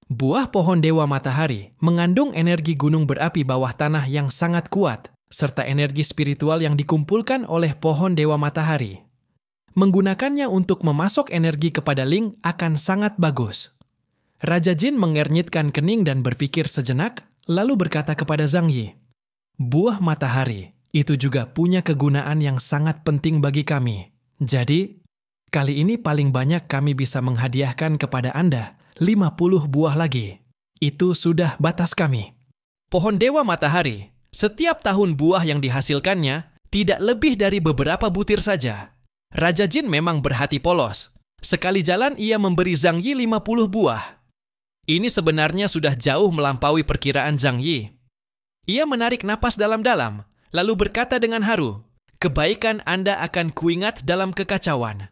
Buah pohon Dewa Matahari mengandung energi gunung berapi bawah tanah yang sangat kuat, serta energi spiritual yang dikumpulkan oleh pohon Dewa Matahari. Menggunakannya untuk memasok energi kepada Ling akan sangat bagus. Raja Jin mengernyitkan kening dan berpikir sejenak, lalu berkata kepada Zhang Yi, "Buah matahari itu juga punya kegunaan yang sangat penting bagi kami. Jadi, kali ini paling banyak kami bisa menghadiahkan kepada Anda 50 buah lagi. Itu sudah batas kami." Pohon Dewa Matahari, setiap tahun buah yang dihasilkannya tidak lebih dari beberapa butir saja. Raja Jin memang berhati polos. Sekali jalan ia memberi Zhang Yi 50 buah. Ini sebenarnya sudah jauh melampaui perkiraan Zhang Yi. Ia menarik napas dalam-dalam, lalu berkata dengan haru, "Kebaikan Anda akan kuingat dalam kekacauan.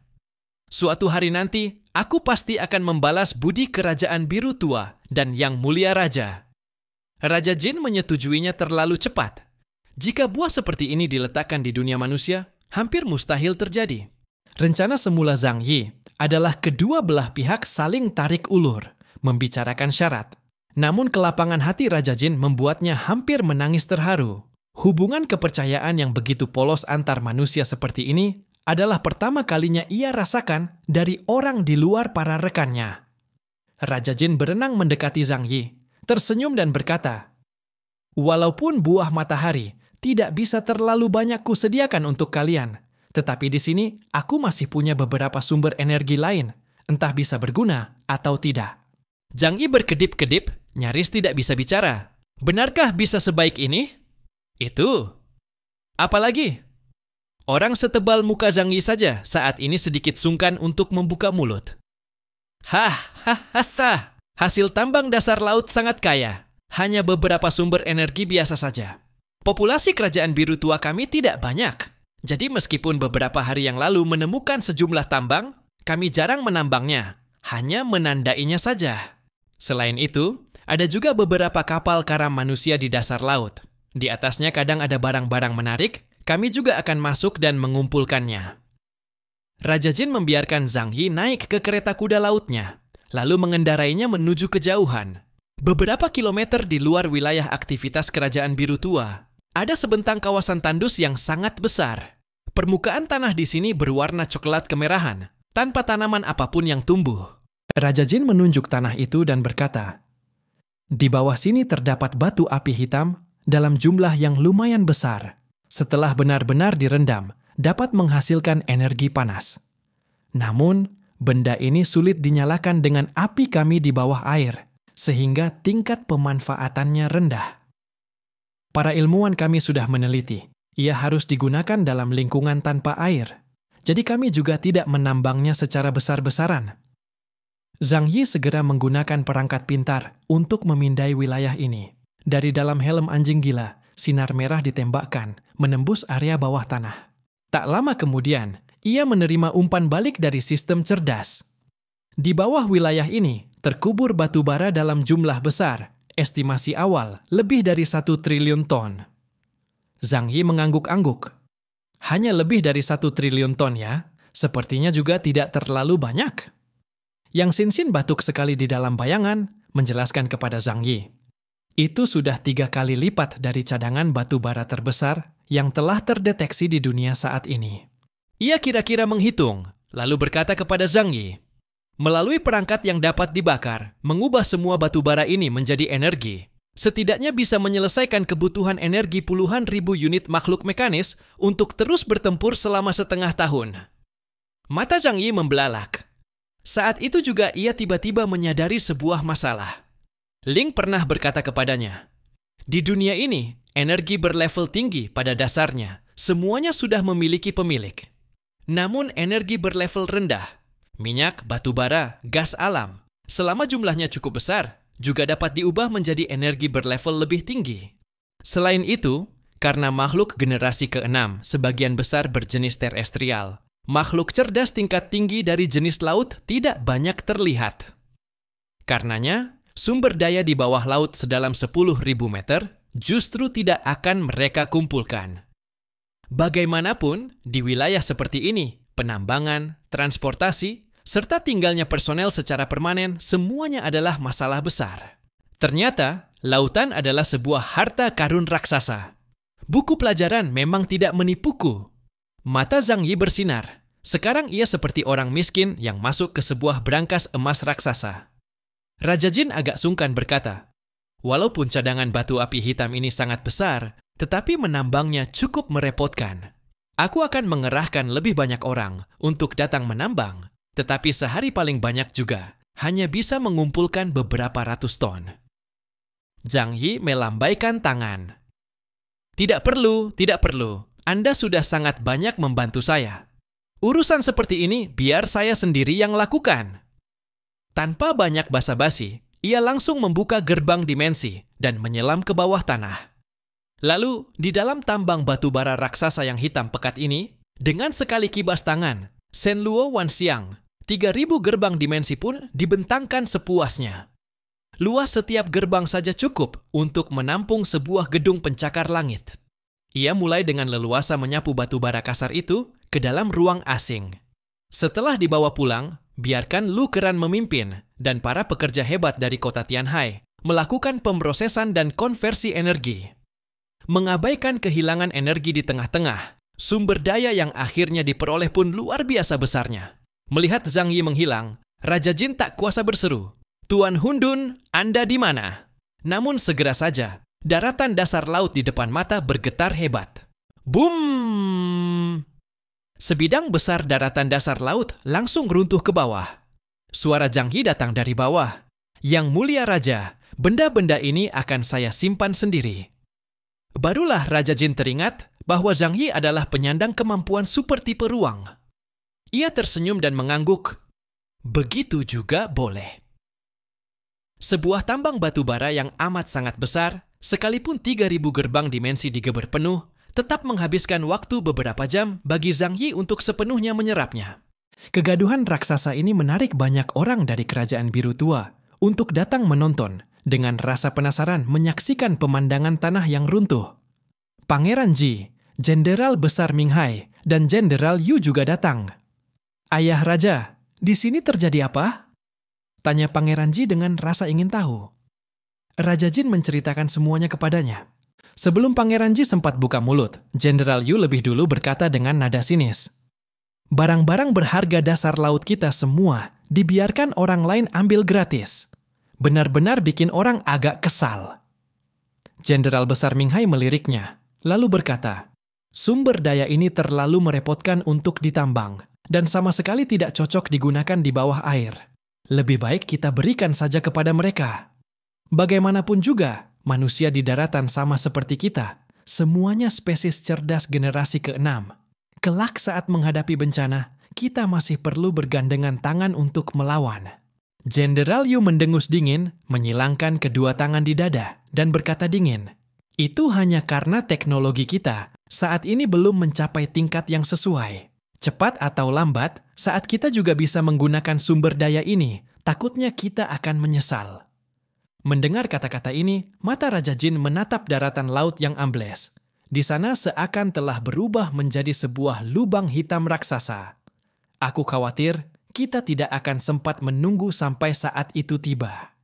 Suatu hari nanti, aku pasti akan membalas budi kerajaan biru tua dan yang mulia raja." Raja Jin menyetujuinya terlalu cepat. Jika buah seperti ini diletakkan di dunia manusia, hampir mustahil terjadi. Rencana semula Zhang Yi adalah kedua belah pihak saling tarik ulur, membicarakan syarat. Namun kelapangan hati Raja Jin membuatnya hampir menangis terharu. Hubungan kepercayaan yang begitu polos antar manusia seperti ini adalah pertama kalinya ia rasakan dari orang di luar para rekannya. Raja Jin berenang mendekati Zhang Yi, tersenyum dan berkata, "Walaupun buah matahari tidak bisa terlalu banyak kusediakan untuk kalian, tetapi di sini aku masih punya beberapa sumber energi lain, entah bisa berguna atau tidak." Zhang Yi berkedip-kedip, nyaris tidak bisa bicara. "Benarkah bisa sebaik ini?" "Itu." "Apalagi?" Orang setebal muka Zhang Yi saja saat ini sedikit sungkan untuk membuka mulut. Hahaha, hasil tambang dasar laut sangat kaya. Hanya beberapa sumber energi biasa saja. Populasi kerajaan biru tua kami tidak banyak. Jadi meskipun beberapa hari yang lalu menemukan sejumlah tambang, kami jarang menambangnya, hanya menandainya saja. Selain itu, ada juga beberapa kapal karam manusia di dasar laut. Di atasnya kadang ada barang-barang menarik, kami juga akan masuk dan mengumpulkannya. Raja Jin membiarkan Zhang Yi naik ke kereta kuda lautnya, lalu mengendarainya menuju kejauhan. Beberapa kilometer di luar wilayah aktivitas kerajaan biru tua, ada sebentang kawasan tandus yang sangat besar. Permukaan tanah di sini berwarna coklat kemerahan, tanpa tanaman apapun yang tumbuh. Raja Jin menunjuk tanah itu dan berkata, "Di bawah sini terdapat batu api hitam dalam jumlah yang lumayan besar. Setelah benar-benar direndam, dapat menghasilkan energi panas. Namun, benda ini sulit dinyalakan dengan api kami di bawah air, sehingga tingkat pemanfaatannya rendah. Para ilmuwan kami sudah meneliti, ia harus digunakan dalam lingkungan tanpa air. Jadi kami juga tidak menambangnya secara besar-besaran." Zhang Yi segera menggunakan perangkat pintar untuk memindai wilayah ini. Dari dalam helm anjing gila, sinar merah ditembakkan, menembus area bawah tanah. Tak lama kemudian, ia menerima umpan balik dari sistem cerdas. Di bawah wilayah ini, terkubur batu bara dalam jumlah besar, estimasi awal lebih dari 1 triliun ton. Zhang Yi mengangguk-angguk. "Hanya lebih dari 1 triliun ton ya? Sepertinya juga tidak terlalu banyak." Yang Xin batuk sekali di dalam bayangan, menjelaskan kepada Zhang Yi. Itu sudah 3 kali lipat dari cadangan batu bara terbesar yang telah terdeteksi di dunia saat ini. Ia kira-kira menghitung, lalu berkata kepada Zhang Yi, "Melalui perangkat yang dapat dibakar, mengubah semua batu bara ini menjadi energi, setidaknya bisa menyelesaikan kebutuhan energi puluhan ribu unit makhluk mekanis untuk terus bertempur selama setengah tahun." Mata Zhang Yi membelalak. Saat itu juga ia tiba-tiba menyadari sebuah masalah. Ling pernah berkata kepadanya, "Di dunia ini, energi berlevel tinggi pada dasarnya, semuanya sudah memiliki pemilik. Namun energi berlevel rendah, minyak, batu bara, gas alam, selama jumlahnya cukup besar, juga dapat diubah menjadi energi berlevel lebih tinggi. Selain itu, karena makhluk generasi ke-6 sebagian besar berjenis terestrial, makhluk cerdas tingkat tinggi dari jenis laut tidak banyak terlihat. Karenanya, sumber daya di bawah laut sedalam 10.000 meter justru tidak akan mereka kumpulkan. Bagaimanapun, di wilayah seperti ini, penambangan, transportasi, serta tinggalnya personel secara permanen semuanya adalah masalah besar. Ternyata, lautan adalah sebuah harta karun raksasa. Buku pelajaran memang tidak menipuku. Mata Zhang Yi bersinar. Sekarang ia seperti orang miskin yang masuk ke sebuah brankas emas raksasa. Raja Jin agak sungkan berkata, "Walaupun cadangan batu api hitam ini sangat besar, tetapi menambangnya cukup merepotkan. Aku akan mengerahkan lebih banyak orang untuk datang menambang, tetapi sehari paling banyak juga hanya bisa mengumpulkan beberapa ratus ton." Zhang Yi melambaikan tangan. Tidak perlu. Anda sudah sangat banyak membantu saya. Urusan seperti ini biar saya sendiri yang lakukan." Tanpa banyak basa-basi, ia langsung membuka gerbang dimensi dan menyelam ke bawah tanah. Lalu, di dalam tambang batu bara raksasa yang hitam pekat ini, dengan sekali kibas tangan, Shen Luo Wanxiang, 3.000 gerbang dimensi pun dibentangkan sepuasnya. Luas setiap gerbang saja cukup untuk menampung sebuah gedung pencakar langit. Ia mulai dengan leluasa menyapu batu bara kasar itu ke dalam ruang asing. Setelah dibawa pulang, biarkan Lu Keran memimpin dan para pekerja hebat dari kota Tianhai melakukan pemrosesan dan konversi energi. Mengabaikan kehilangan energi di tengah-tengah, sumber daya yang akhirnya diperoleh pun luar biasa besarnya. Melihat Zhang Yi menghilang, Raja Jin tak kuasa berseru, "Tuan Hundun, Anda di mana?" Namun segera saja, daratan dasar laut di depan mata bergetar hebat. Boom! Sebidang besar daratan dasar laut langsung runtuh ke bawah. Suara Zhang Yi datang dari bawah. "Yang mulia Raja, benda-benda ini akan saya simpan sendiri." Barulah Raja Jin teringat bahwa Zhang Yi adalah penyandang kemampuan super tipe ruang. Ia tersenyum dan mengangguk. Begitu juga boleh. Sebuah tambang batu bara yang amat sangat besar, sekalipun 3.000 gerbang dimensi digeber penuh, tetap menghabiskan waktu beberapa jam bagi Zhang Yi untuk sepenuhnya menyerapnya. Kegaduhan raksasa ini menarik banyak orang dari Kerajaan Biru Tua untuk datang menonton dengan rasa penasaran menyaksikan pemandangan tanah yang runtuh. Pangeran Ji, Jenderal Besar Ming Hai, dan Jenderal Yu juga datang. "Ayah Raja, di sini terjadi apa?" tanya Pangeran Ji dengan rasa ingin tahu. Raja Jin menceritakan semuanya kepadanya. Sebelum Pangeran Ji sempat buka mulut, Jenderal Yu lebih dulu berkata dengan nada sinis, "Barang-barang berharga dasar laut kita semua dibiarkan orang lain ambil gratis. Benar-benar bikin orang agak kesal." Jenderal Besar Ming Hai meliriknya, lalu berkata, "Sumber daya ini terlalu merepotkan untuk ditambang, dan sama sekali tidak cocok digunakan di bawah air. Lebih baik kita berikan saja kepada mereka. Bagaimanapun juga, manusia di daratan sama seperti kita, semuanya spesies cerdas generasi ke-6. Kelak saat menghadapi bencana, kita masih perlu bergandengan tangan untuk melawan." Jenderal Yu mendengus dingin, menyilangkan kedua tangan di dada, dan berkata dingin, "Itu hanya karena teknologi kita saat ini belum mencapai tingkat yang sesuai. Cepat atau lambat, saat kita juga bisa menggunakan sumber daya ini, takutnya kita akan menyesal." Mendengar kata-kata ini, mata Raja Jin menatap daratan laut yang ambles. Di sana seakan telah berubah menjadi sebuah lubang hitam raksasa. "Aku khawatir kita tidak akan sempat menunggu sampai saat itu tiba."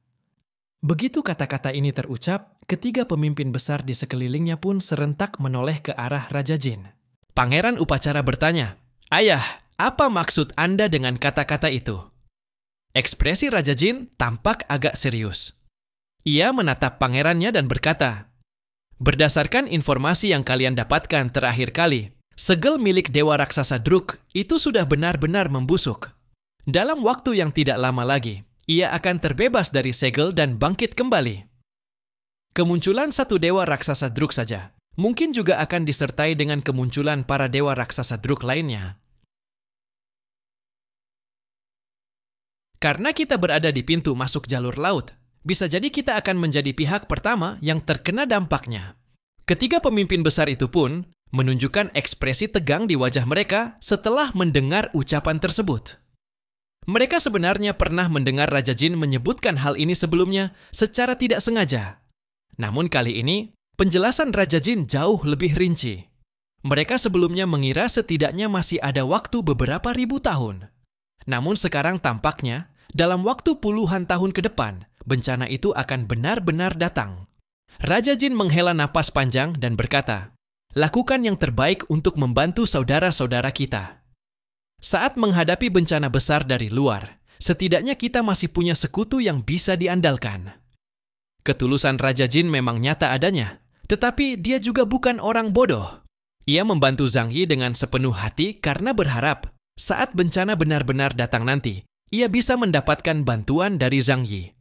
Begitu kata-kata ini terucap, ketiga pemimpin besar di sekelilingnya pun serentak menoleh ke arah Raja Jin. Pangeran Upacara bertanya, "Ayah, apa maksud Anda dengan kata-kata itu?" Ekspresi Raja Jin tampak agak serius. Ia menatap pangerannya dan berkata, "Berdasarkan informasi yang kalian dapatkan terakhir kali, segel milik Dewa Raksasa Druk itu sudah benar-benar membusuk. Dalam waktu yang tidak lama lagi, ia akan terbebas dari segel dan bangkit kembali. Kemunculan satu Dewa Raksasa Druk saja mungkin juga akan disertai dengan kemunculan para Dewa Raksasa Druk lainnya. Karena kita berada di pintu masuk jalur laut, bisa jadi kita akan menjadi pihak pertama yang terkena dampaknya." Ketiga pemimpin besar itu pun menunjukkan ekspresi tegang di wajah mereka setelah mendengar ucapan tersebut. Mereka sebenarnya pernah mendengar Raja Jin menyebutkan hal ini sebelumnya secara tidak sengaja. Namun kali ini, penjelasan Raja Jin jauh lebih rinci. Mereka sebelumnya mengira setidaknya masih ada waktu beberapa ribu tahun. Namun sekarang tampaknya, dalam waktu puluhan tahun ke depan, bencana itu akan benar-benar datang. Raja Jin menghela napas panjang dan berkata, "Lakukan yang terbaik untuk membantu saudara-saudara kita. Saat menghadapi bencana besar dari luar, setidaknya kita masih punya sekutu yang bisa diandalkan." Ketulusan Raja Jin memang nyata adanya, tetapi dia juga bukan orang bodoh. Ia membantu Zhang Yi dengan sepenuh hati karena berharap saat bencana benar-benar datang nanti, ia bisa mendapatkan bantuan dari Zhang Yi.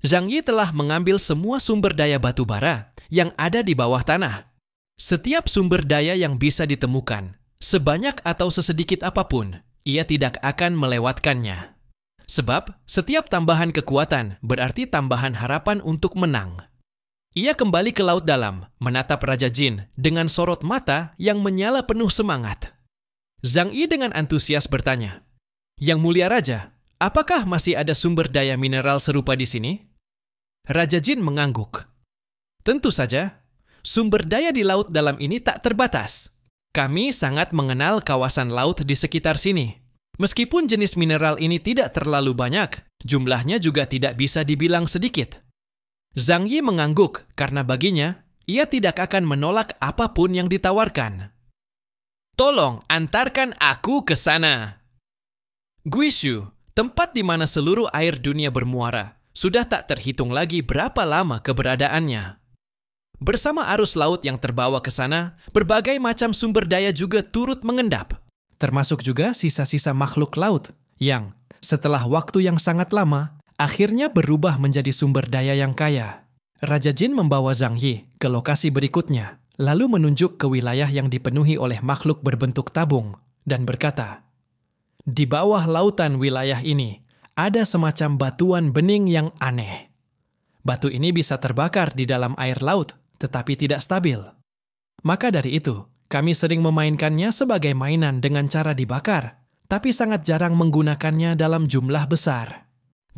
Zhang Yi telah mengambil semua sumber daya batu bara yang ada di bawah tanah. Setiap sumber daya yang bisa ditemukan, sebanyak atau sesedikit apapun, ia tidak akan melewatkannya. Sebab setiap tambahan kekuatan berarti tambahan harapan untuk menang. Ia kembali ke laut dalam, menatap Raja Jin dengan sorot mata yang menyala penuh semangat. Zhang Yi dengan antusias bertanya, "Yang mulia Raja, apakah masih ada sumber daya mineral serupa di sini?" Raja Jin mengangguk. "Tentu saja, sumber daya di laut dalam ini tak terbatas. Kami sangat mengenal kawasan laut di sekitar sini. Meskipun jenis mineral ini tidak terlalu banyak, jumlahnya juga tidak bisa dibilang sedikit." Zhang Yi mengangguk karena baginya, ia tidak akan menolak apapun yang ditawarkan. "Tolong antarkan aku ke sana." Guishu, tempat di mana seluruh air dunia bermuara, sudah tak terhitung lagi berapa lama keberadaannya. Bersama arus laut yang terbawa ke sana, berbagai macam sumber daya juga turut mengendap. Termasuk juga sisa-sisa makhluk laut yang, setelah waktu yang sangat lama, akhirnya berubah menjadi sumber daya yang kaya. Raja Jin membawa Zhang Yi ke lokasi berikutnya, lalu menunjuk ke wilayah yang dipenuhi oleh makhluk berbentuk tabung, dan berkata, "Di bawah lautan wilayah ini, ada semacam batuan bening yang aneh. Batu ini bisa terbakar di dalam air laut, tetapi tidak stabil. Maka dari itu, kami sering memainkannya sebagai mainan dengan cara dibakar, tapi sangat jarang menggunakannya dalam jumlah besar."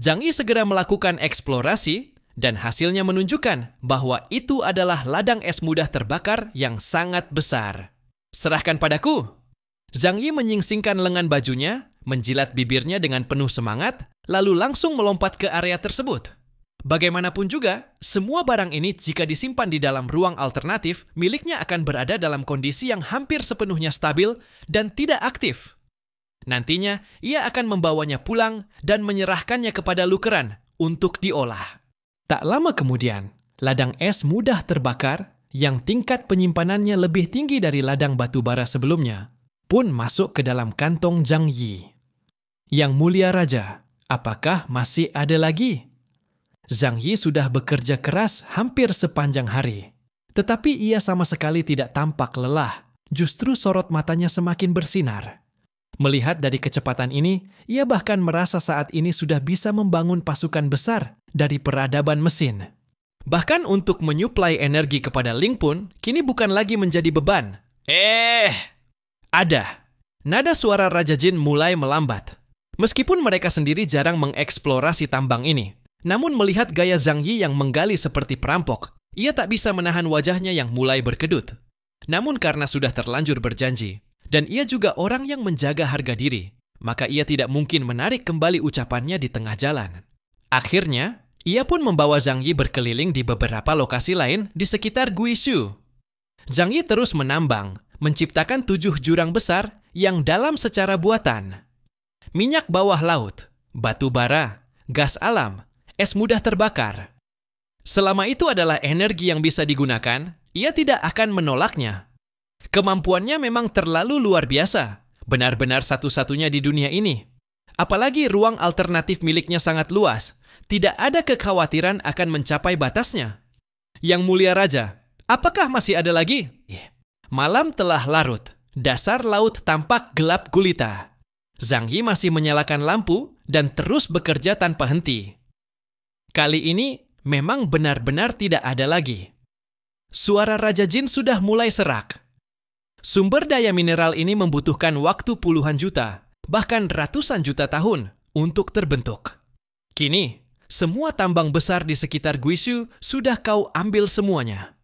Zhang Yi segera melakukan eksplorasi, dan hasilnya menunjukkan bahwa itu adalah ladang es mudah terbakar yang sangat besar. "Serahkan padaku." Zhang Yi menyingsingkan lengan bajunya, menjilat bibirnya dengan penuh semangat, lalu langsung melompat ke area tersebut. Bagaimanapun juga, semua barang ini jika disimpan di dalam ruang alternatif, miliknya akan berada dalam kondisi yang hampir sepenuhnya stabil dan tidak aktif. Nantinya, ia akan membawanya pulang dan menyerahkannya kepada Lukeran untuk diolah. Tak lama kemudian, ladang es mudah terbakar yang tingkat penyimpanannya lebih tinggi dari ladang batu bara sebelumnya, pun masuk ke dalam kantong Zhang Yi. "Yang mulia Raja, apakah masih ada lagi?" Zhang Yi sudah bekerja keras hampir sepanjang hari. Tetapi ia sama sekali tidak tampak lelah, justru sorot matanya semakin bersinar. Melihat dari kecepatan ini, ia bahkan merasa saat ini sudah bisa membangun pasukan besar dari peradaban mesin. Bahkan untuk menyuplai energi kepada Ling pun, kini bukan lagi menjadi beban. Ada. Nada suara Raja Jin mulai melambat. Meskipun mereka sendiri jarang mengeksplorasi tambang ini, namun melihat gaya Zhang Yi yang menggali seperti perampok, ia tak bisa menahan wajahnya yang mulai berkedut. Namun karena sudah terlanjur berjanji, dan ia juga orang yang menjaga harga diri, maka ia tidak mungkin menarik kembali ucapannya di tengah jalan. Akhirnya, ia pun membawa Zhang Yi berkeliling di beberapa lokasi lain di sekitar Guishu. Zhang Yi terus menambang, menciptakan 7 jurang besar yang dalam secara buatan. Minyak bawah laut, batu bara, gas alam, es mudah terbakar. Selama itu adalah energi yang bisa digunakan, ia tidak akan menolaknya. Kemampuannya memang terlalu luar biasa, benar-benar satu-satunya di dunia ini. Apalagi ruang alternatif miliknya sangat luas, tidak ada kekhawatiran akan mencapai batasnya. Yang mulia Raja, apakah masih ada lagi? Malam telah larut, dasar laut tampak gelap gulita. Zhang Yi masih menyalakan lampu dan terus bekerja tanpa henti. Kali ini memang benar-benar tidak ada lagi. Suara Raja Jin sudah mulai serak. Sumber daya mineral ini membutuhkan waktu puluhan juta, bahkan ratusan juta tahun untuk terbentuk. Kini, semua tambang besar di sekitar Guishu sudah kau ambil semuanya.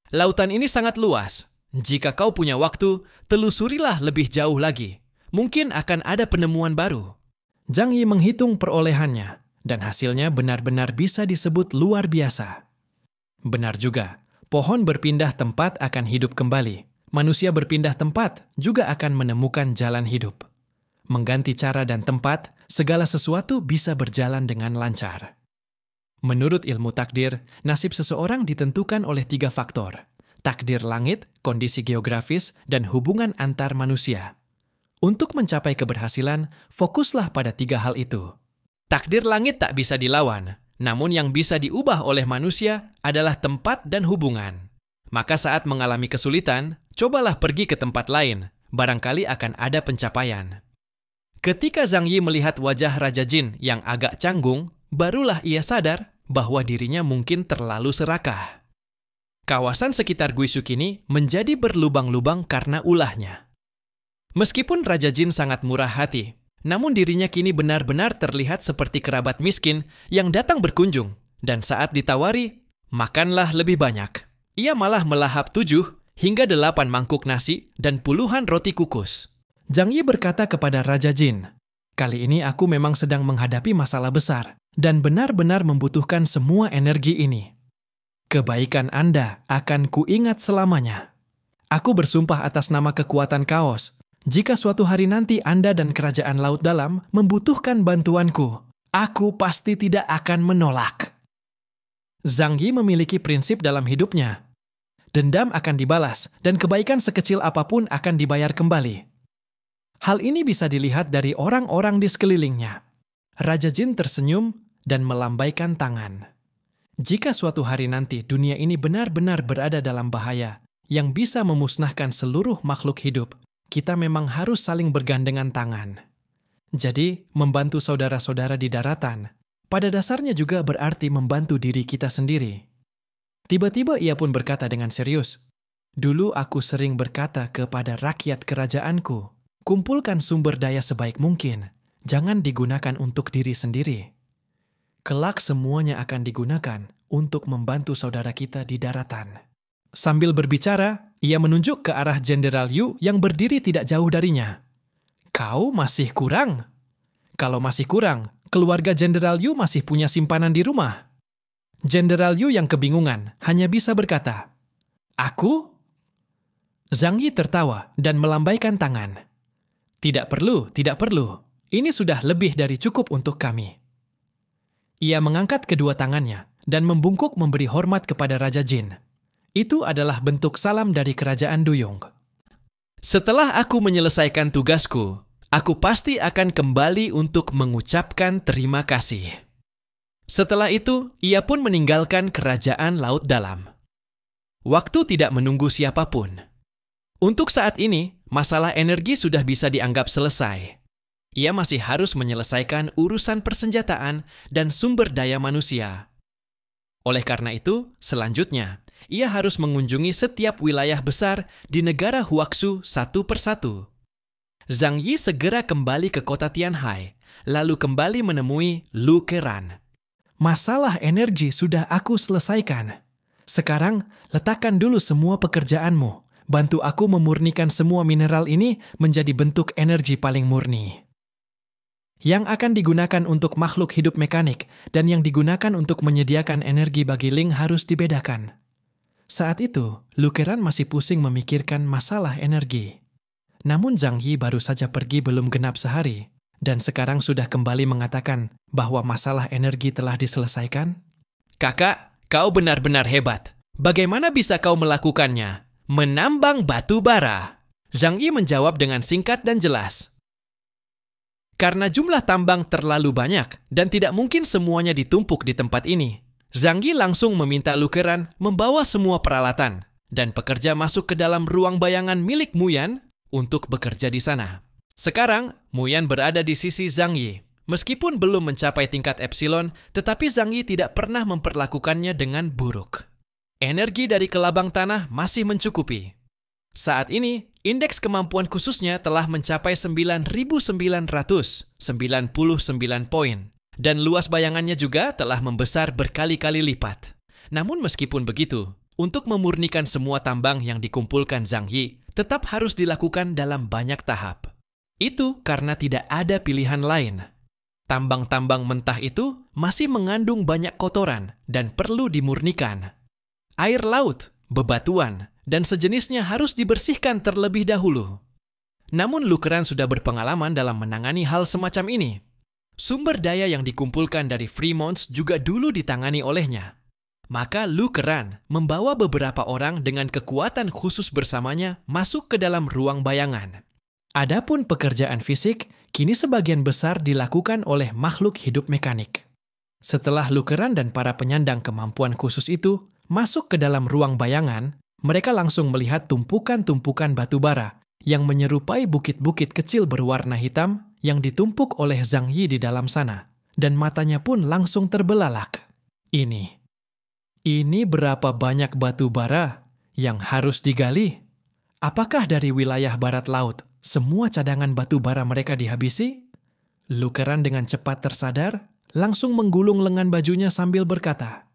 Lautan ini sangat luas. Jika kau punya waktu, telusurilah lebih jauh lagi. Mungkin akan ada penemuan baru. Zhang Yi menghitung perolehannya, dan hasilnya benar-benar bisa disebut luar biasa. Benar juga, pohon berpindah tempat akan hidup kembali. Manusia berpindah tempat juga akan menemukan jalan hidup. Mengganti cara dan tempat, segala sesuatu bisa berjalan dengan lancar. Menurut ilmu takdir, nasib seseorang ditentukan oleh 3 faktor: takdir langit, kondisi geografis, dan hubungan antar manusia. Untuk mencapai keberhasilan, fokuslah pada 3 hal itu. Takdir langit tak bisa dilawan, namun yang bisa diubah oleh manusia adalah tempat dan hubungan. Maka saat mengalami kesulitan, cobalah pergi ke tempat lain, barangkali akan ada pencapaian. Ketika Zhang Yi melihat wajah Raja Jin yang agak canggung, barulah ia sadar bahwa dirinya mungkin terlalu serakah. Kawasan sekitar Guishu kini menjadi berlubang-lubang karena ulahnya. Meskipun Raja Jin sangat murah hati, namun dirinya kini benar-benar terlihat seperti kerabat miskin yang datang berkunjung, dan saat ditawari, makanlah lebih banyak. Ia malah melahap 7 hingga 8 mangkuk nasi dan puluhan roti kukus. Zhang Yi berkata kepada Raja Jin, "Kali ini aku memang sedang menghadapi masalah besar dan benar-benar membutuhkan semua energi ini. Kebaikan Anda akan kuingat selamanya. Aku bersumpah atas nama kekuatan kaos, jika suatu hari nanti Anda dan Kerajaan Laut Dalam membutuhkan bantuanku, aku pasti tidak akan menolak." Zhang Yi memiliki prinsip dalam hidupnya. Dendam akan dibalas, dan kebaikan sekecil apapun akan dibayar kembali. Hal ini bisa dilihat dari orang-orang di sekelilingnya. Raja Jin tersenyum dan melambaikan tangan. Jika suatu hari nanti dunia ini benar-benar berada dalam bahaya yang bisa memusnahkan seluruh makhluk hidup, kita memang harus saling bergandengan tangan. Jadi, membantu saudara-saudara di daratan, pada dasarnya juga berarti membantu diri kita sendiri. Tiba-tiba ia pun berkata dengan serius, "Dulu aku sering berkata kepada rakyat kerajaanku, kumpulkan sumber daya sebaik mungkin, jangan digunakan untuk diri sendiri. Kelak semuanya akan digunakan untuk membantu saudara kita di daratan." Sambil berbicara, ia menunjuk ke arah Jenderal Yu yang berdiri tidak jauh darinya. "Kau masih kurang? Kalau masih kurang, keluarga Jenderal Yu masih punya simpanan di rumah." Jenderal Yu yang kebingungan hanya bisa berkata, "Aku?" Zhang Yi tertawa dan melambaikan tangan. Tidak perlu. Ini sudah lebih dari cukup untuk kami." Ia mengangkat kedua tangannya dan membungkuk memberi hormat kepada Raja Jin. Itu adalah bentuk salam dari kerajaan Duyung. "Setelah aku menyelesaikan tugasku, aku pasti akan kembali untuk mengucapkan terima kasih." Setelah itu, ia pun meninggalkan Kerajaan Laut Dalam. Waktu tidak menunggu siapapun. Untuk saat ini, masalah energi sudah bisa dianggap selesai. Ia masih harus menyelesaikan urusan persenjataan dan sumber daya manusia. Oleh karena itu, selanjutnya, ia harus mengunjungi setiap wilayah besar di negara Huaxu satu persatu. Zhang Yi segera kembali ke kota Tianhai, lalu kembali menemui Lu Keran. "Masalah energi sudah aku selesaikan. Sekarang, letakkan dulu semua pekerjaanmu. Bantu aku memurnikan semua mineral ini menjadi bentuk energi paling murni, yang akan digunakan untuk makhluk hidup mekanik dan yang digunakan untuk menyediakan energi bagi Ling harus dibedakan." Saat itu, Lu Keran masih pusing memikirkan masalah energi. Namun Zhang Yi baru saja pergi belum genap sehari, dan sekarang sudah kembali mengatakan bahwa masalah energi telah diselesaikan. "Kakak, kau benar-benar hebat. Bagaimana bisa kau melakukannya? Menambang batu bara." Zhang Yi menjawab dengan singkat dan jelas. Karena jumlah tambang terlalu banyak dan tidak mungkin semuanya ditumpuk di tempat ini, Zhang Yi langsung meminta Lu Keran membawa semua peralatan dan pekerja masuk ke dalam ruang bayangan milik Muyan untuk bekerja di sana. Sekarang, Muyan berada di sisi Zhang Yi. Meskipun belum mencapai tingkat Epsilon, tetapi Zhang Yi tidak pernah memperlakukannya dengan buruk. Energi dari kelabang tanah masih mencukupi. Saat ini, indeks kemampuan khususnya telah mencapai 9.999 poin, dan luas bayangannya juga telah membesar berkali-kali lipat. Namun meskipun begitu, untuk memurnikan semua tambang yang dikumpulkan Zhang Yi, tetap harus dilakukan dalam banyak tahap. Itu karena tidak ada pilihan lain. Tambang-tambang mentah itu masih mengandung banyak kotoran dan perlu dimurnikan. Air laut, bebatuan, dan sejenisnya harus dibersihkan terlebih dahulu. Namun Lukeran sudah berpengalaman dalam menangani hal semacam ini. Sumber daya yang dikumpulkan dari Fremont juga dulu ditangani olehnya. Maka Lukeran membawa beberapa orang dengan kekuatan khusus bersamanya masuk ke dalam ruang bayangan. Adapun pekerjaan fisik, kini sebagian besar dilakukan oleh makhluk hidup mekanik. Setelah Lukeran dan para penyandang kemampuan khusus itu masuk ke dalam ruang bayangan, mereka langsung melihat tumpukan-tumpukan batu bara yang menyerupai bukit-bukit kecil berwarna hitam yang ditumpuk oleh Zhang Yi di dalam sana, dan matanya pun langsung terbelalak. Ini berapa banyak batu bara yang harus digali? Apakah dari wilayah barat laut semua cadangan batu bara mereka dihabisi? Lukeran dengan cepat tersadar, langsung menggulung lengan bajunya sambil berkata,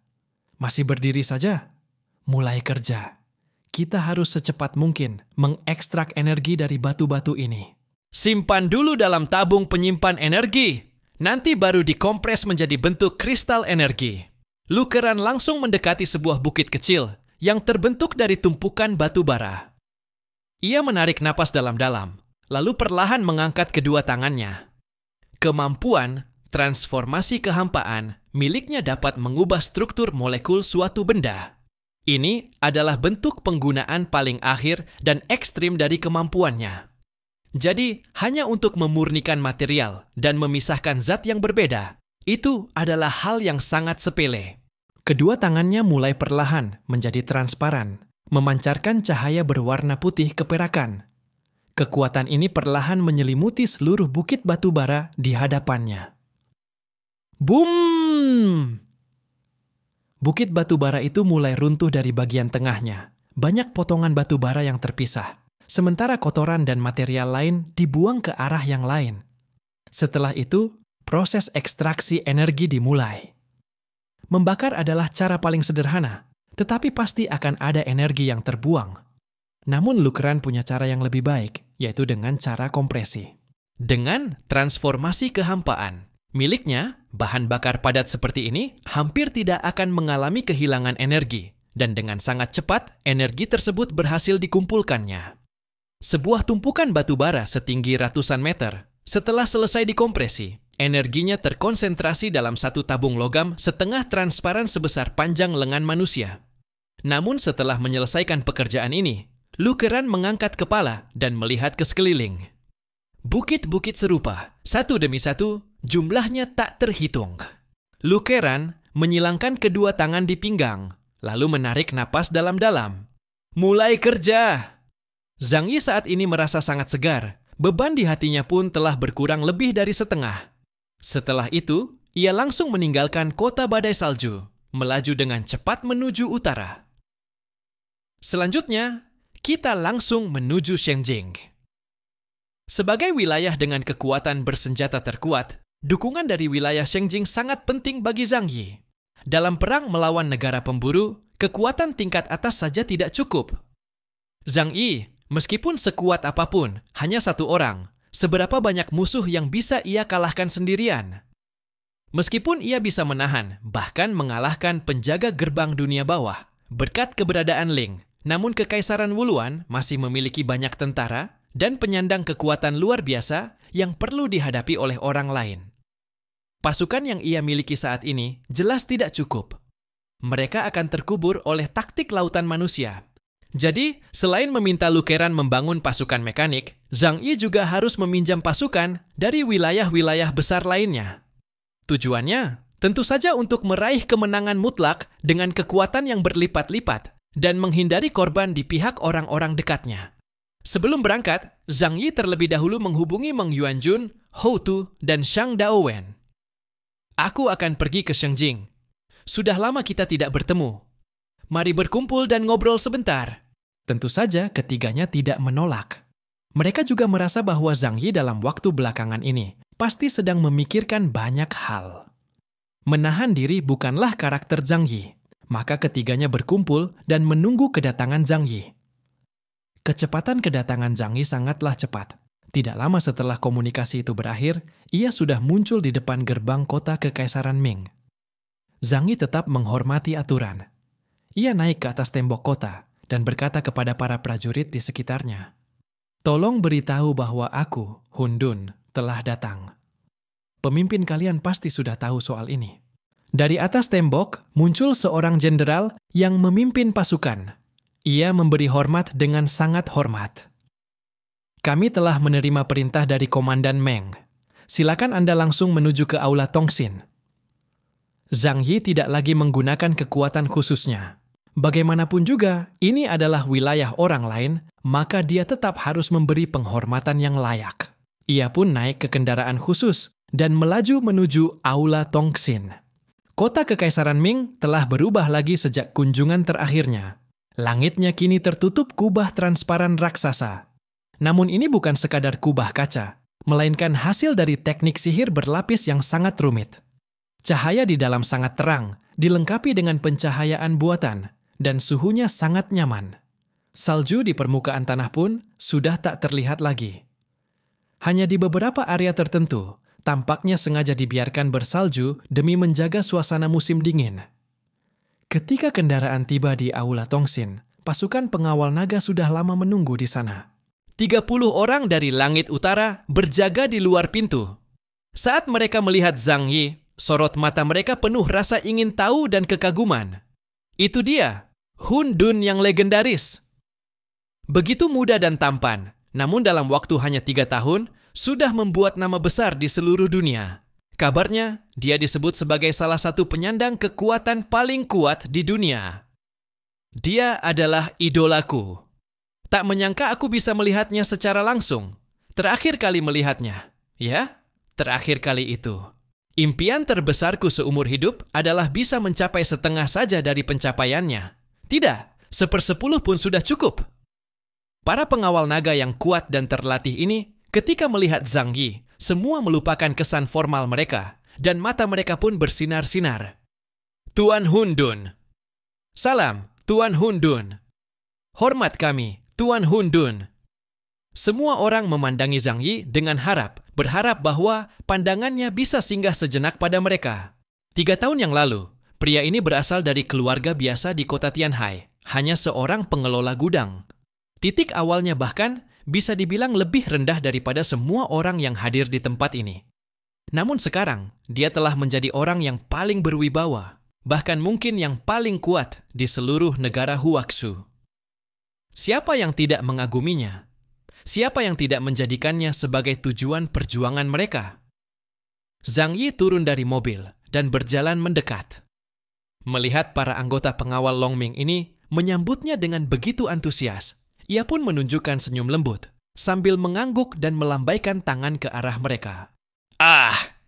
"Masih berdiri saja? Mulai kerja. Kita harus secepat mungkin mengekstrak energi dari batu-batu ini." Simpan dulu dalam tabung penyimpan energi. Nanti baru dikompres menjadi bentuk kristal energi. Lukeran langsung mendekati sebuah bukit kecil yang terbentuk dari tumpukan batu bara. Ia menarik napas dalam-dalam, lalu perlahan mengangkat kedua tangannya. Kemampuan transformasi kehampaan miliknya dapat mengubah struktur molekul suatu benda. Ini adalah bentuk penggunaan paling akhir dan ekstrim dari kemampuannya. Jadi, hanya untuk memurnikan material dan memisahkan zat yang berbeda, itu adalah hal yang sangat sepele. Kedua tangannya mulai perlahan menjadi transparan, memancarkan cahaya berwarna putih keperakan. Kekuatan ini perlahan menyelimuti seluruh bukit batu bara di hadapannya. Boom! Bukit batu bara itu mulai runtuh dari bagian tengahnya. Banyak potongan batu bara yang terpisah, sementara kotoran dan material lain dibuang ke arah yang lain. Setelah itu, proses ekstraksi energi dimulai. Membakar adalah cara paling sederhana, tetapi pasti akan ada energi yang terbuang. Namun Lukeran punya cara yang lebih baik, yaitu dengan cara kompresi. Dengan transformasi kehampaan, miliknya, bahan bakar padat seperti ini hampir tidak akan mengalami kehilangan energi, dan dengan sangat cepat energi tersebut berhasil dikumpulkannya. Sebuah tumpukan batu bara setinggi ratusan meter, setelah selesai dikompresi, energinya terkonsentrasi dalam satu tabung logam setengah transparan sebesar panjang lengan manusia. Namun setelah menyelesaikan pekerjaan ini, Lukeran mengangkat kepala dan melihat ke sekeliling. Bukit-bukit serupa, satu demi satu, jumlahnya tak terhitung. Lukeran menyilangkan kedua tangan di pinggang, lalu menarik napas dalam-dalam. Mulai kerja! Zhang Yi saat ini merasa sangat segar. Beban di hatinya pun telah berkurang lebih dari setengah. Setelah itu, ia langsung meninggalkan kota badai salju, melaju dengan cepat menuju utara. Selanjutnya, kita langsung menuju Shenjing. Sebagai wilayah dengan kekuatan bersenjata terkuat, dukungan dari wilayah Shenjing sangat penting bagi Zhang Yi. Dalam perang melawan negara pemburu, kekuatan tingkat atas saja tidak cukup. Zhang Yi, meskipun sekuat apapun, hanya satu orang, seberapa banyak musuh yang bisa ia kalahkan sendirian? Meskipun ia bisa menahan, bahkan mengalahkan penjaga gerbang dunia bawah, berkat keberadaan Ling, namun Kekaisaran Wuluan masih memiliki banyak tentara dan penyandang kekuatan luar biasa yang perlu dihadapi oleh orang lain. Pasukan yang ia miliki saat ini jelas tidak cukup. Mereka akan terkubur oleh taktik lautan manusia. Jadi, selain meminta Lukeran membangun pasukan mekanik, Zhang Yi juga harus meminjam pasukan dari wilayah-wilayah besar lainnya. Tujuannya, tentu saja untuk meraih kemenangan mutlak dengan kekuatan yang berlipat-lipat dan menghindari korban di pihak orang-orang dekatnya. Sebelum berangkat, Zhang Yi terlebih dahulu menghubungi Meng Yuanjun, Hou Tu, dan Shang Daowen. Aku akan pergi ke Shenjing. Sudah lama kita tidak bertemu. Mari berkumpul dan ngobrol sebentar. Tentu saja ketiganya tidak menolak. Mereka juga merasa bahwa Zhang Yi dalam waktu belakangan ini pasti sedang memikirkan banyak hal. Menahan diri bukanlah karakter Zhang Yi, maka ketiganya berkumpul dan menunggu kedatangan Zhang Yi. Kecepatan kedatangan Zhang Yi sangatlah cepat. Tidak lama setelah komunikasi itu berakhir, ia sudah muncul di depan gerbang kota Kekaisaran Ming. Zhang Yi tetap menghormati aturan. Ia naik ke atas tembok kota dan berkata kepada para prajurit di sekitarnya, "Tolong beritahu bahwa aku, Hun Dun, telah datang." Pemimpin kalian pasti sudah tahu soal ini. Dari atas tembok muncul seorang jenderal yang memimpin pasukan. Ia memberi hormat dengan sangat hormat. "Kami telah menerima perintah dari Komandan Meng. Silakan Anda langsung menuju ke Aula Tongxin." Zhang Yi tidak lagi menggunakan kekuatan khususnya. Bagaimanapun juga, ini adalah wilayah orang lain, maka dia tetap harus memberi penghormatan yang layak. Ia pun naik ke kendaraan khusus dan melaju menuju Aula Tongxin. Kota Kekaisaran Ming telah berubah lagi sejak kunjungan terakhirnya. Langitnya kini tertutup kubah transparan raksasa. Namun ini bukan sekadar kubah kaca, melainkan hasil dari teknik sihir berlapis yang sangat rumit. Cahaya di dalam sangat terang, dilengkapi dengan pencahayaan buatan, dan suhunya sangat nyaman. Salju di permukaan tanah pun sudah tak terlihat lagi. Hanya di beberapa area tertentu, tampaknya sengaja dibiarkan bersalju demi menjaga suasana musim dingin. Ketika kendaraan tiba di Aula Tongxin, pasukan pengawal naga sudah lama menunggu di sana. 30 orang dari langit utara berjaga di luar pintu. Saat mereka melihat Zhang Yi, sorot mata mereka penuh rasa ingin tahu dan kekaguman. Itu dia, Hun Dun yang legendaris. Begitu muda dan tampan, namun dalam waktu hanya 3 tahun, sudah membuat nama besar di seluruh dunia. Kabarnya, dia disebut sebagai salah satu penyandang kekuatan paling kuat di dunia. Dia adalah idolaku. Tak menyangka aku bisa melihatnya secara langsung. Terakhir kali melihatnya, ya, terakhir kali itu. Impian terbesarku seumur hidup adalah bisa mencapai setengah saja dari pencapaiannya. Tidak, 1/10 pun sudah cukup. Para pengawal naga yang kuat dan terlatih ini, ketika melihat Zhang Yi, semua melupakan kesan formal mereka, dan mata mereka pun bersinar-sinar. "Tuan Hun Dun." "Salam, Tuan Hun Dun." "Hormat kami, Tuan Hun Dun." Semua orang memandangi Zhang Yi dengan berharap bahwa pandangannya bisa singgah sejenak pada mereka. 3 tahun yang lalu, pria ini berasal dari keluarga biasa di kota Tianhai, hanya seorang pengelola gudang. Titik awalnya bahkan bisa dibilang lebih rendah daripada semua orang yang hadir di tempat ini. Namun sekarang, dia telah menjadi orang yang paling berwibawa, bahkan mungkin yang paling kuat di seluruh negara Huaxu. Siapa yang tidak mengaguminya? Siapa yang tidak menjadikannya sebagai tujuan perjuangan mereka? Zhang Yi turun dari mobil dan berjalan mendekat. Melihat para anggota pengawal Longming ini menyambutnya dengan begitu antusias, ia pun menunjukkan senyum lembut sambil mengangguk dan melambaikan tangan ke arah mereka.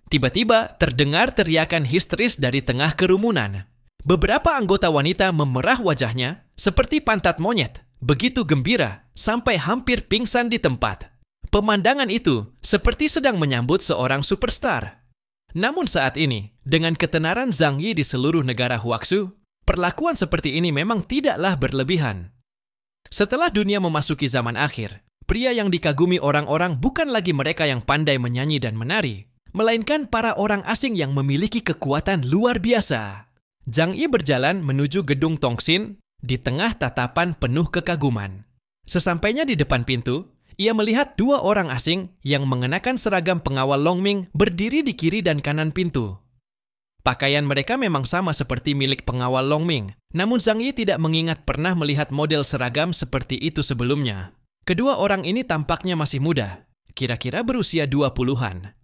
Tiba-tiba terdengar teriakan histeris dari tengah kerumunan. Beberapa anggota wanita memerah wajahnya seperti pantat monyet, begitu gembira sampai hampir pingsan di tempat. Pemandangan itu seperti sedang menyambut seorang superstar. Namun saat ini, dengan ketenaran Zhang Yi di seluruh negara Huaxu, perlakuan seperti ini memang tidaklah berlebihan. Setelah dunia memasuki zaman akhir, pria yang dikagumi orang-orang bukan lagi mereka yang pandai menyanyi dan menari, melainkan para orang asing yang memiliki kekuatan luar biasa. Zhang Yi berjalan menuju gedung Tongxin di tengah tatapan penuh kekaguman. Sesampainya di depan pintu, ia melihat 2 orang asing yang mengenakan seragam pengawal Longming berdiri di kiri dan kanan pintu. Pakaian mereka memang sama seperti milik pengawal Longming, namun Zhang Yi tidak mengingat pernah melihat model seragam seperti itu sebelumnya. Kedua orang ini tampaknya masih muda, kira-kira berusia 20-an.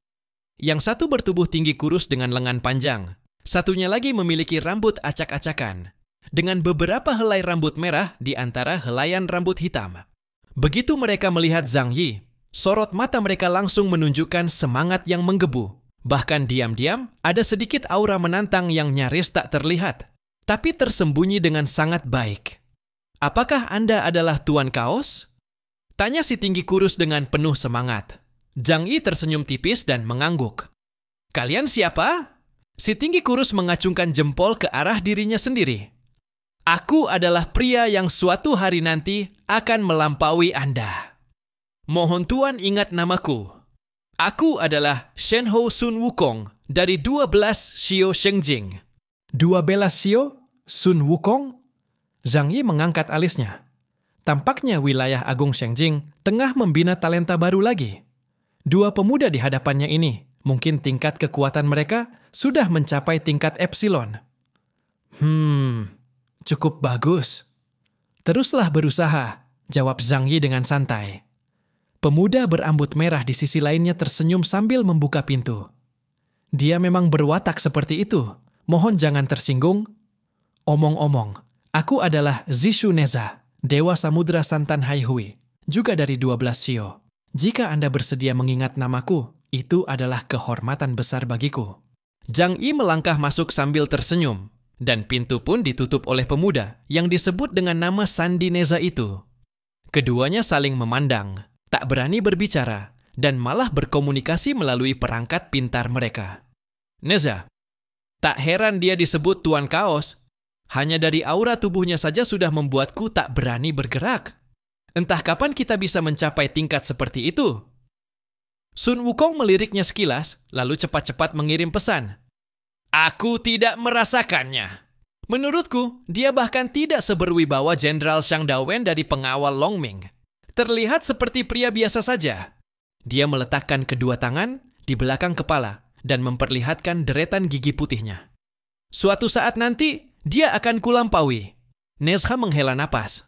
Yang satu bertubuh tinggi kurus dengan lengan panjang, satunya lagi memiliki rambut acak-acakan, dengan beberapa helai rambut merah di antara helaian rambut hitam. Begitu mereka melihat Zhang Yi, sorot mata mereka langsung menunjukkan semangat yang menggebu. Bahkan diam-diam, ada sedikit aura menantang yang nyaris tak terlihat, tapi tersembunyi dengan sangat baik. "Apakah Anda adalah Tuan Kaos?" tanya si tinggi kurus dengan penuh semangat. Zhang Yi tersenyum tipis dan mengangguk. "Kalian siapa?" Si tinggi kurus mengacungkan jempol ke arah dirinya sendiri. "Aku adalah pria yang suatu hari nanti akan melampaui Anda." Mohon Tuan ingat namaku. Aku adalah Shenhou Sun Wukong dari 12 Shio Shengjing. 12 Shio? Sun Wukong? Zhang Yi mengangkat alisnya. Tampaknya wilayah Agung Shengjing tengah membina talenta baru lagi. Dua pemuda di hadapannya ini, mungkin tingkat kekuatan mereka sudah mencapai tingkat epsilon. Cukup bagus. Teruslah berusaha, jawab Zhang Yi dengan santai. Pemuda berambut merah di sisi lainnya tersenyum sambil membuka pintu. Dia memang berwatak seperti itu. Mohon jangan tersinggung. Omong-omong, aku adalah Zishu Neza, Dewa Samudra Santan Haihui, juga dari 12 Shio. Jika Anda bersedia mengingat namaku, itu adalah kehormatan besar bagiku. Zhang Yi melangkah masuk sambil tersenyum, dan pintu pun ditutup oleh pemuda yang disebut dengan nama Sandi Neza itu. Keduanya saling memandang, tak berani berbicara, dan malah berkomunikasi melalui perangkat pintar mereka. Neza, tak heran dia disebut Tuan Kaos. Hanya dari aura tubuhnya saja sudah membuatku tak berani bergerak. Entah kapan kita bisa mencapai tingkat seperti itu. Sun Wukong meliriknya sekilas, lalu cepat-cepat mengirim pesan. Aku tidak merasakannya. Menurutku, dia bahkan tidak seberwibawa Jenderal Shang Dawen dari pengawal Longming. Terlihat seperti pria biasa saja. Dia meletakkan kedua tangan di belakang kepala dan memperlihatkan deretan gigi putihnya. Suatu saat nanti, dia akan kulampaui. Nezha menghela napas.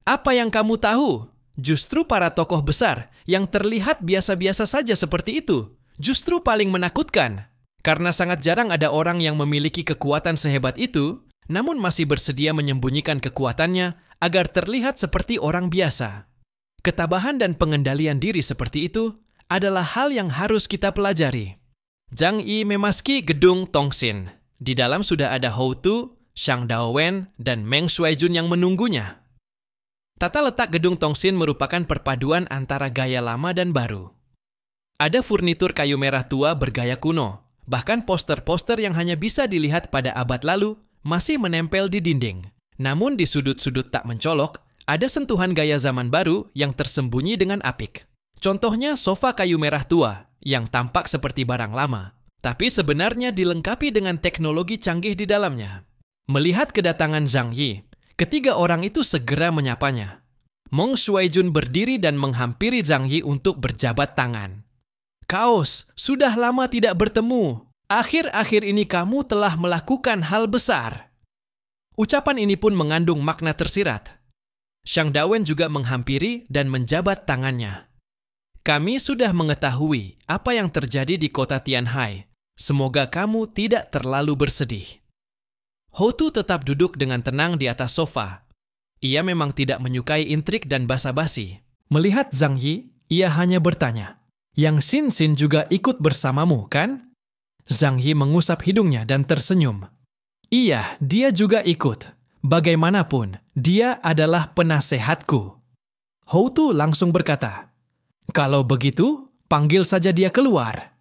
Apa yang kamu tahu? Justru para tokoh besar yang terlihat biasa-biasa saja seperti itu, justru paling menakutkan. Karena sangat jarang ada orang yang memiliki kekuatan sehebat itu, namun masih bersedia menyembunyikan kekuatannya agar terlihat seperti orang biasa. Ketabahan dan pengendalian diri seperti itu adalah hal yang harus kita pelajari. Zhang Yi memasuki gedung Tongxin. Di dalam sudah ada Hou Tu, Shang Dawen, dan Meng Shuaijun yang menunggunya. Tata letak gedung Tongxin merupakan perpaduan antara gaya lama dan baru. Ada furnitur kayu merah tua bergaya kuno, bahkan poster-poster yang hanya bisa dilihat pada abad lalu masih menempel di dinding. Namun di sudut-sudut tak mencolok, ada sentuhan gaya zaman baru yang tersembunyi dengan apik. Contohnya sofa kayu merah tua yang tampak seperti barang lama, tapi sebenarnya dilengkapi dengan teknologi canggih di dalamnya. Melihat kedatangan Zhang Yi, ketiga orang itu segera menyapanya. Meng Shuaijun berdiri dan menghampiri Zhang Yi untuk berjabat tangan. Kaos, sudah lama tidak bertemu. Akhir-akhir ini kamu telah melakukan hal besar. Ucapan ini pun mengandung makna tersirat. Shang Dawen juga menghampiri dan menjabat tangannya. Kami sudah mengetahui apa yang terjadi di kota Tianhai. Semoga kamu tidak terlalu bersedih. Hou Tu tetap duduk dengan tenang di atas sofa. Ia memang tidak menyukai intrik dan basa-basi. Melihat Zhang Yi, ia hanya bertanya, "Yang Xin Xin juga ikut bersamamu, kan?" Zhang Yi mengusap hidungnya dan tersenyum. "Iya, dia juga ikut. Bagaimanapun, dia adalah penasehatku." Hou Tu langsung berkata, "Kalau begitu, panggil saja dia keluar.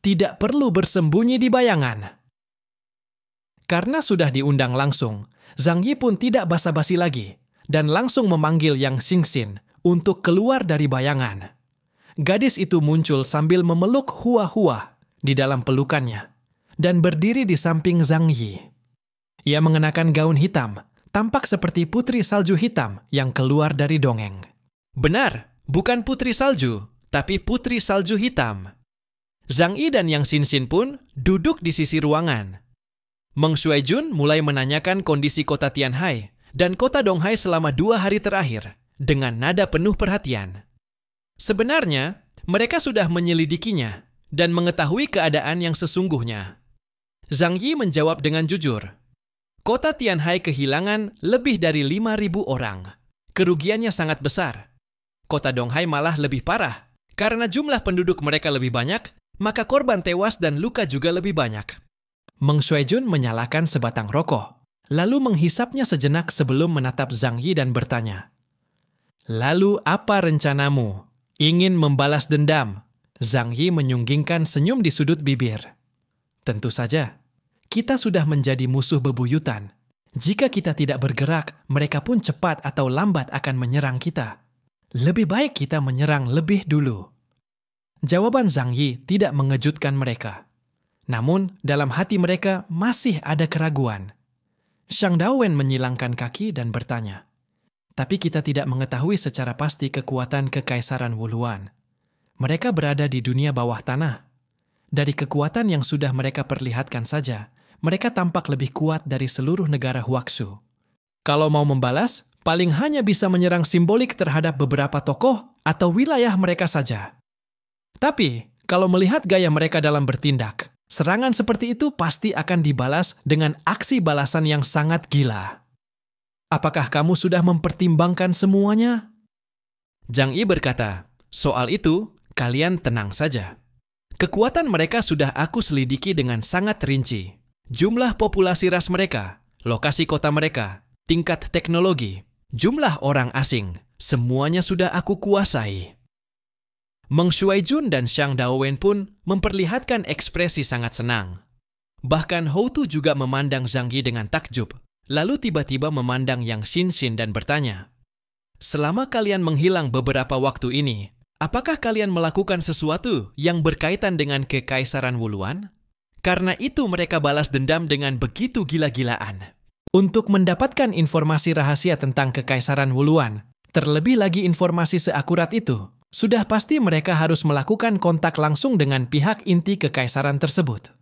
Tidak perlu bersembunyi di bayangan." Karena sudah diundang langsung, Zhang Yi pun tidak basa-basi lagi dan langsung memanggil Yang Xingxin untuk keluar dari bayangan. Gadis itu muncul sambil memeluk Hua-Hua di dalam pelukannya dan berdiri di samping Zhang Yi. Ia mengenakan gaun hitam, tampak seperti putri salju hitam yang keluar dari dongeng. Benar, bukan putri salju, tapi putri salju hitam. Zhang Yi dan Yang Xingxin pun duduk di sisi ruangan. Meng Shuaijun mulai menanyakan kondisi kota Tianhai dan kota Donghai selama 2 hari terakhir dengan nada penuh perhatian. Sebenarnya, mereka sudah menyelidikinya dan mengetahui keadaan yang sesungguhnya. Zhang Yi menjawab dengan jujur. Kota Tianhai kehilangan lebih dari 5.000 orang. Kerugiannya sangat besar. Kota Donghai malah lebih parah. Karena jumlah penduduk mereka lebih banyak, maka korban tewas dan luka juga lebih banyak. Meng Shuaijun menyalakan sebatang rokok, lalu menghisapnya sejenak sebelum menatap Zhang Yi dan bertanya, "Lalu apa rencanamu? Ingin membalas dendam?" Zhang Yi menyunggingkan senyum di sudut bibir. "Tentu saja, kita sudah menjadi musuh bebuyutan. Jika kita tidak bergerak, mereka pun cepat atau lambat akan menyerang kita. Lebih baik kita menyerang lebih dulu. Jawaban Zhang Yi tidak mengejutkan mereka. Namun, dalam hati mereka masih ada keraguan. Shang Daowen menyilangkan kaki dan bertanya, "Tapi kita tidak mengetahui secara pasti kekuatan Kekaisaran Wuluan. Mereka berada di dunia bawah tanah. Dari kekuatan yang sudah mereka perlihatkan saja, mereka tampak lebih kuat dari seluruh negara Huaxu. Kalau mau membalas, paling hanya bisa menyerang simbolik terhadap beberapa tokoh atau wilayah mereka saja. Tapi, kalau melihat gaya mereka dalam bertindak, serangan seperti itu pasti akan dibalas dengan aksi balasan yang sangat gila. Apakah kamu sudah mempertimbangkan semuanya?" Zhang Yi berkata, "Soal itu, kalian tenang saja. Kekuatan mereka sudah aku selidiki dengan sangat rinci. Jumlah populasi ras mereka, lokasi kota mereka, tingkat teknologi, jumlah orang asing, semuanya sudah aku kuasai." Meng Shuaijun dan Shang Daowen pun memperlihatkan ekspresi sangat senang. Bahkan Hou Tu juga memandang Zhang Yi dengan takjub, lalu tiba-tiba memandang Yang Xin dan bertanya, "Selama kalian menghilang beberapa waktu ini, apakah kalian melakukan sesuatu yang berkaitan dengan Kekaisaran Wuluan? Karena itu mereka balas dendam dengan begitu gila-gilaan. Untuk mendapatkan informasi rahasia tentang Kekaisaran Wuluan, terlebih lagi informasi seakurat itu, sudah pasti mereka harus melakukan kontak langsung dengan pihak inti kekaisaran tersebut."